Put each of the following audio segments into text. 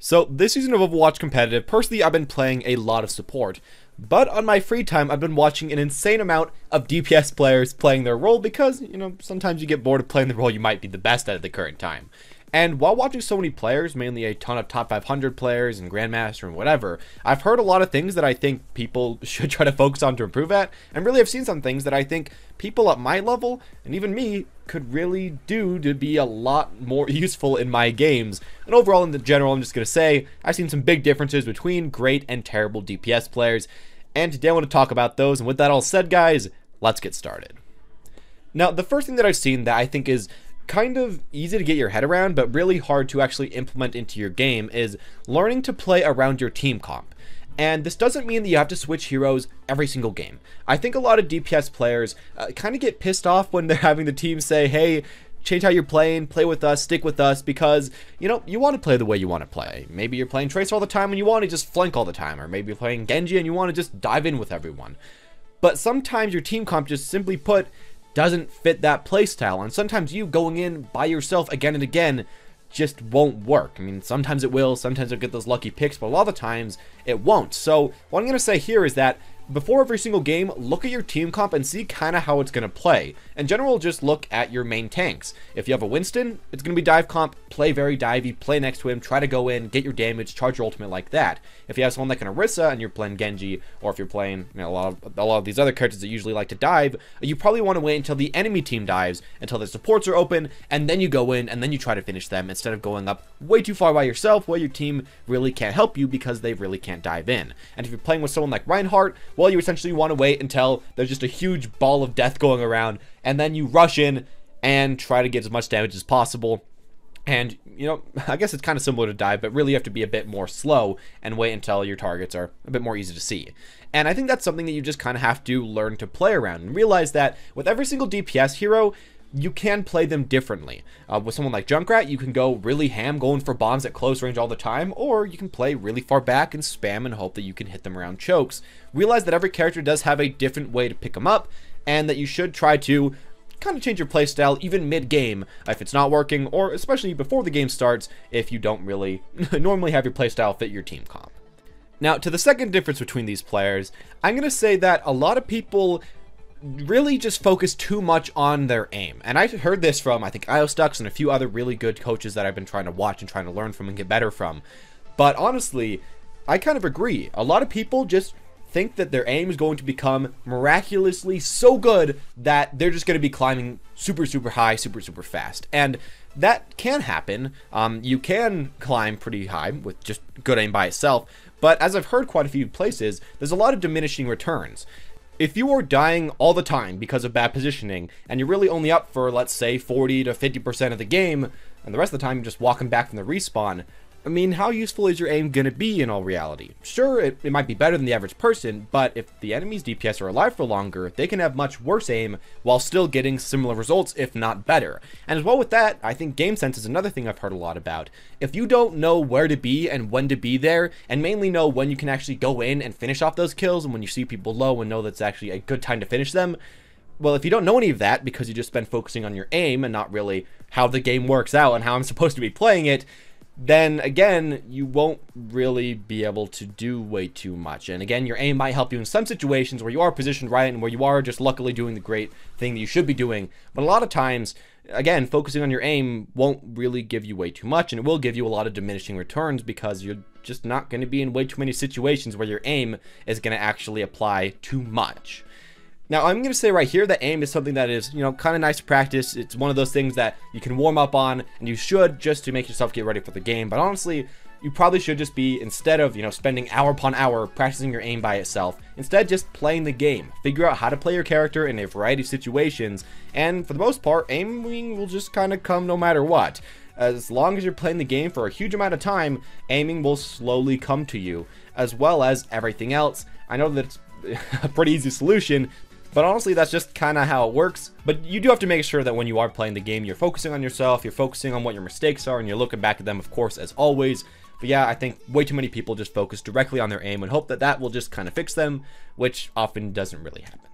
So this season of Overwatch Competitive, personally I've been playing a lot of support, but on my free time I've been watching an insane amount of DPS players playing their role because, sometimes you get bored of playing the role you might be the best at the current time. And while watching so many players, mainly a ton of top 500 players and grandmaster and whatever, I've heard a lot of things that I think people should try to focus on to improve at, and really I've seen some things that I think people at my level, and even me, could really do to be a lot more useful in my games. And overall, in the general, I'm just going to say, I've seen some big differences between great and terrible DPS players, and today I want to talk about those, and with that all said, guys, let's get started. Now, the first thing that I've seen that I think is kind of easy to get your head around, but really hard to actually implement into your game is learning to play around your team comp. And this doesn't mean that you have to switch heroes every single game. I think a lot of DPS players kind of get pissed off when they're having the team say, hey, change how you're playing, play with us, stick with us, because, you want to play the way you want to play. Maybe you're playing Tracer all the time and you want to just flank all the time, or maybe you're playing Genji and you want to just dive in with everyone. But sometimes your team comp, just simply put, doesn't fit that playstyle, and sometimes you going in by yourself again and again just won't work. I mean, sometimes it will, sometimes you'll get those lucky picks, but a lot of the times it won't. So what I'm going to say here is that before every single game, look at your team comp and see kind of how it's going to play. In general, just look at your main tanks. If you have a Winston, it's going to be dive comp, play very divey, play next to him, try to go in, get your damage, charge your ultimate like that. If you have someone like an Orisa and you're playing Genji, or if you're playing a lot of these other characters that usually like to dive, you probably want to wait until the enemy team dives, until the supports are open, and then you go in and then you try to finish them instead of going up way too far by yourself where your team really can't help you because they really can't dive in. And if you're playing with someone like Reinhardt, well, you essentially want to wait until there's just a huge ball of death going around, and then you rush in and try to get as much damage as possible. And, I guess it's kind of similar to dive, but really you have to be a bit more slow and wait until your targets are a bit more easy to see. And I think that's something that you just kind of have to learn to play around and realize that with every single DPS hero, you can play them differently. With someone like Junkrat, you can go really ham going for bombs at close range all the time, or you can play really far back and spam and hope that you can hit them around chokes. Realize that every character does have a different way to pick them up, and that you should try to kind of change your playstyle even mid-game if it's not working, or especially before the game starts if you don't really normally have your playstyle fit your team comp. Now, to the second difference between these players, I'm going to say that a lot of people really just focus too much on their aim. And I heard this from, I think, IOStux and a few other really good coaches that I've been trying to watch and trying to learn from and get better from. But honestly, I kind of agree. A lot of people just think that their aim is going to become miraculously so good that they're just going to be climbing super high, super fast. And that can happen. You can climb pretty high with just good aim by itself. But as I've heard quite a few places, there's a lot of diminishing returns. If you are dying all the time because of bad positioning, and you're really only up for, let's say, 40 to 50% of the game, and the rest of the time you're just walking back from the respawn, I mean, how useful is your aim going to be in all reality? Sure, it might be better than the average person, but if the enemy's DPS are alive for longer, they can have much worse aim while still getting similar results, if not better. And as well with that, I think game sense is another thing I've heard a lot about. If you don't know where to be and when to be there, and mainly know when you can actually go in and finish off those kills, and when you see people low and know that's actually a good time to finish them, well, if you don't know any of that because you just been focusing on your aim and not really how the game works out and how I'm supposed to be playing it, then again, you won't really be able to do way too much. And again, your aim might help you in some situations where you are positioned right and where you are just luckily doing the great thing that you should be doing. But a lot of times, again, focusing on your aim won't really give you way too much, and it will give you a lot of diminishing returns because you're just not going to be in way too many situations where your aim is going to actually apply too much. Now, I'm going to say right here that aim is something that is, kind of nice to practice. It's one of those things that you can warm up on, and you should just to make yourself get ready for the game. But honestly, you probably should just be, instead of, spending hour upon hour practicing your aim by itself, instead just playing the game. Figure out how to play your character in a variety of situations, and for the most part, aiming will just kind of come no matter what. As long as you're playing the game for a huge amount of time, aiming will slowly come to you, as well as everything else. I know that it's a pretty easy solution, but honestly, that's just kind of how it works. But you do have to make sure that when you are playing the game, you're focusing on yourself, you're focusing on what your mistakes are, and you're looking back at them, of course, as always. But yeah, I think way too many people just focus directly on their aim and hope that that will just kind of fix them, which often doesn't really happen.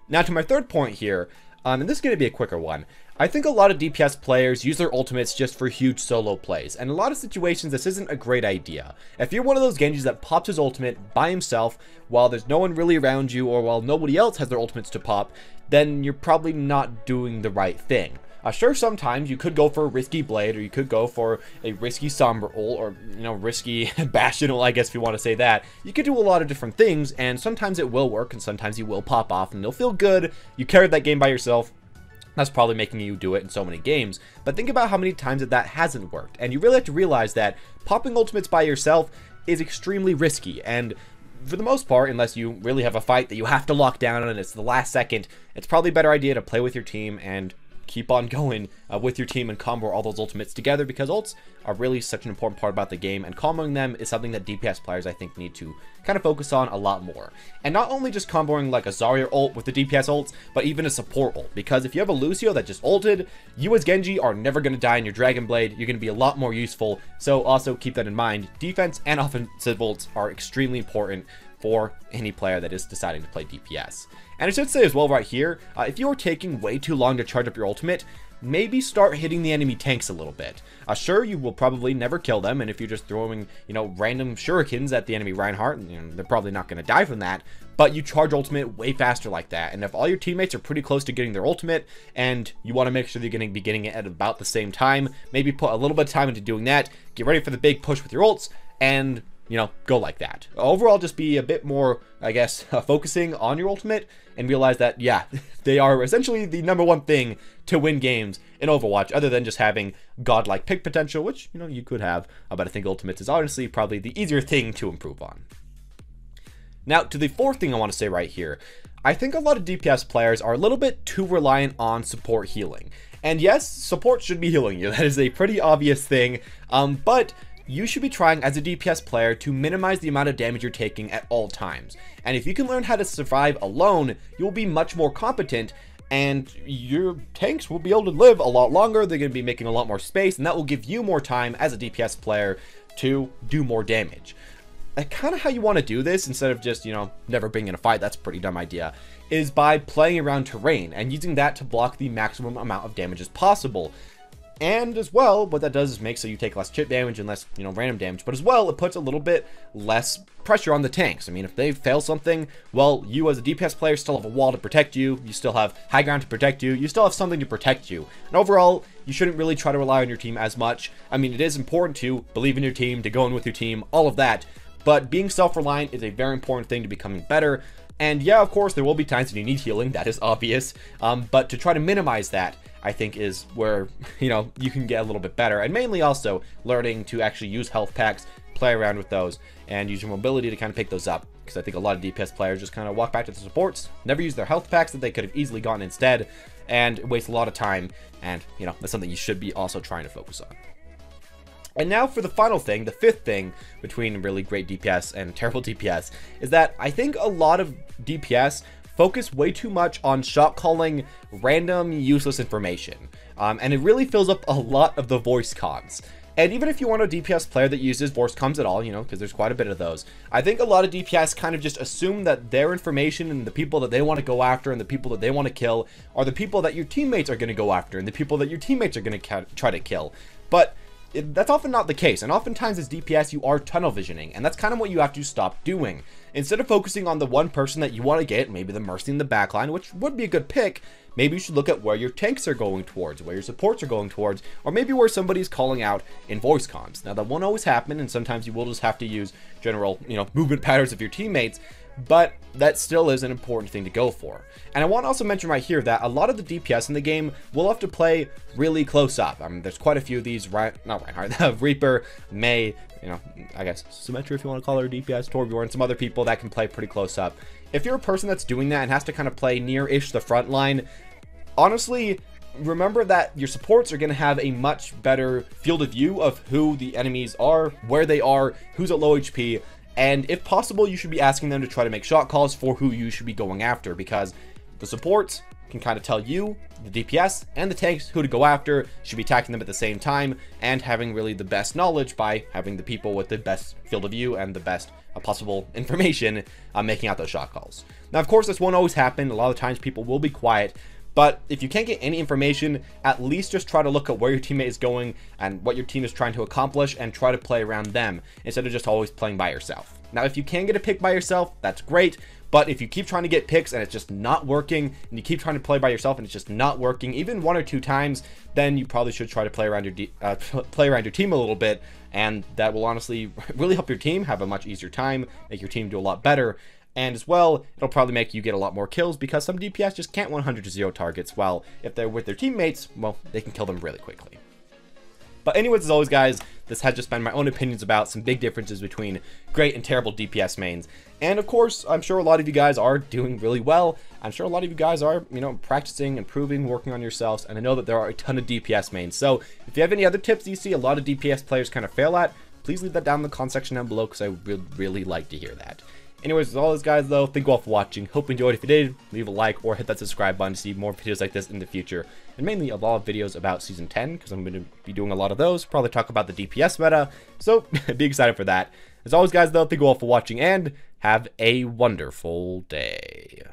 Now to my third point here, And this is going to be a quicker one. I think a lot of DPS players use their ultimates just for huge solo plays, and in a lot of situations this isn't a great idea. If you're one of those Genjis that pops his ultimate by himself while there's no one really around you, or while nobody else has their ultimates to pop, then you're probably not doing the right thing. Sure, sometimes you could go for a risky Blade, or you could go for a risky Sombra ult, or, risky Bastion ult, I guess if you want to say that. You could do a lot of different things, and sometimes it will work, and sometimes you will pop off, and it'll feel good. You carried that game by yourself. That's probably making you do it in so many games. But think about how many times that hasn't worked, and you really have to realize that popping ultimates by yourself is extremely risky, and for the most part, unless you really have a fight that you have to lock down and it's the last second, it's probably a better idea to play with your team and keep on going with your team and combo all those ultimates together, because ults are really such an important part about the game, and comboing them is something that DPS players I think need to kind of focus on a lot more. And not only just comboing like a Zarya ult with the DPS ults, but even a support ult, because if you have a Lucio that just ulted, you as Genji are never going to die in your Dragon Blade. You're going to be a lot more useful, so also keep that in mind. Defense and offensive ults are extremely important for any player that is deciding to play DPS. And I should say as well right here, if you are taking way too long to charge up your ultimate, maybe start hitting the enemy tanks a little bit. Sure, you will probably never kill them, and if you're just throwing, random shurikens at the enemy Reinhardt, they're probably not going to die from that, but you charge ultimate way faster like that. And if all your teammates are pretty close to getting their ultimate, and you want to make sure they're going to be getting it at about the same time, maybe put a little bit of time into doing that, get ready for the big push with your ults, and go like that. Overall, just be a bit more, I guess, focusing on your ultimate and realize that, yeah, they are essentially the #1 thing to win games in Overwatch, other than just having godlike pick potential, which, you could have, but I think ultimates is honestly probably the easier thing to improve on. Now, to the fourth thing I want to say right here, I think a lot of DPS players are a little bit too reliant on support healing. And yes, support should be healing you. That is a pretty obvious thing, but you should be trying as a DPS player to minimize the amount of damage you're taking at all times. And if you can learn how to survive alone, you'll be much more competent, and your tanks will be able to live a lot longer. They're going to be making a lot more space, and that will give you more time as a DPS player to do more damage. Kind of how you want to do this, instead of just, never being in a fight, that's a pretty dumb idea, is by playing around terrain and using that to block the maximum amount of damage as possible. And as well, what that does is make so you take less chip damage and less, random damage. But as well, it puts a little bit less pressure on the tanks. I mean, if they fail something, well, you as a DPS player still have a wall to protect you. You still have high ground to protect you. You still have something to protect you. And overall, you shouldn't really try to rely on your team as much. I mean, it is important to believe in your team, to go in with your team, all of that. But being self-reliant is a very important thing to becoming better. And yeah, of course, there will be times that you need healing. That is obvious. But to try to minimize that, I think, is where, you can get a little bit better. And mainly also learning to actually use health packs, play around with those, and use your mobility to kind of pick those up. Because I think a lot of DPS players just kind of walk back to the supports, never use their health packs that they could have easily gotten instead, and waste a lot of time. And, that's something you should be also trying to focus on. And now for the final thing, the fifth thing between really great DPS and terrible DPS, is that I think a lot of DPS focus way too much on shot calling random useless information. And it really fills up a lot of the voice comms. And even if you want a DPS player that uses voice comms at all, because there's quite a bit of those, I think a lot of DPS kind of just assume that their information and the people that they want to go after and the people that they want to kill are the people that your teammates are going to go after and the people that your teammates are going to try to kill. But that's often not the case, and oftentimes as DPS you are tunnel visioning, and that's kind of what you have to stop doing. Instead of focusing on the one person that you want to get, maybe the Mercy in the backline, which would be a good pick, maybe you should look at where your tanks are going towards, where your supports are going towards, or maybe where somebody's calling out in voice comms. Now that won't always happen, and sometimes you will just have to use general, movement patterns of your teammates, but that still is an important thing to go for. And I want to also mention right here that a lot of the DPS in the game will have to play really close up. I mean, there's quite a few of these, not Reinhardt, Reaper, Mei, I guess Symmetra if you want to call her DPS, Torbjorn, some other people that can play pretty close up. If you're a person that's doing that and has to kind of play near-ish the front line, honestly, remember that your supports are going to have a much better field of view of who the enemies are, where they are, who's at low HP, and if possible, you should be asking them to try to make shot calls for who you should be going after, because the supports can kind of tell you, the DPS, and the tanks who to go after, should be attacking them at the same time, and having really the best knowledge by having the people with the best field of view and the best possible information making out those shot calls. Now, of course, this won't always happen. A lot of times people will be quiet, But if you can't get any information, at least just try to look at where your teammate is going and what your team is trying to accomplish and try to play around them instead of just always playing by yourself. Now, if you can get a pick by yourself, that's great. But if you keep trying to get picks and it's just not working, and you keep trying to play by yourself and it's just not working, even 1 or 2 times, then you probably should try to play around your team a little bit, and that will honestly really help your team have a much easier time, make your team do a lot better. And as well, it'll probably make you get a lot more kills because some DPS just can't 100-0 targets, while if they're with their teammates, well, they can kill them really quickly. But anyways, as always, guys, this has just been my own opinions about some big differences between great and terrible DPS mains. And of course, I'm sure a lot of you guys are doing really well. I'm sure a lot of you guys are, practicing, improving, working on yourselves. And I know that there are a ton of DPS mains. So if you have any other tips you see a lot of DPS players kind of fail at, please leave that down in the comment section down below because I would really like to hear that. Anyways, as always, guys, though, thank you all for watching. Hope you enjoyed. If you did, leave a like or hit that subscribe button to see more videos like this in the future. And mainly a lot of videos about Season 10, because I'm going to be doing a lot of those. Probably talk about the DPS meta, so be excited for that. As always, guys, though, thank you all for watching, and have a wonderful day.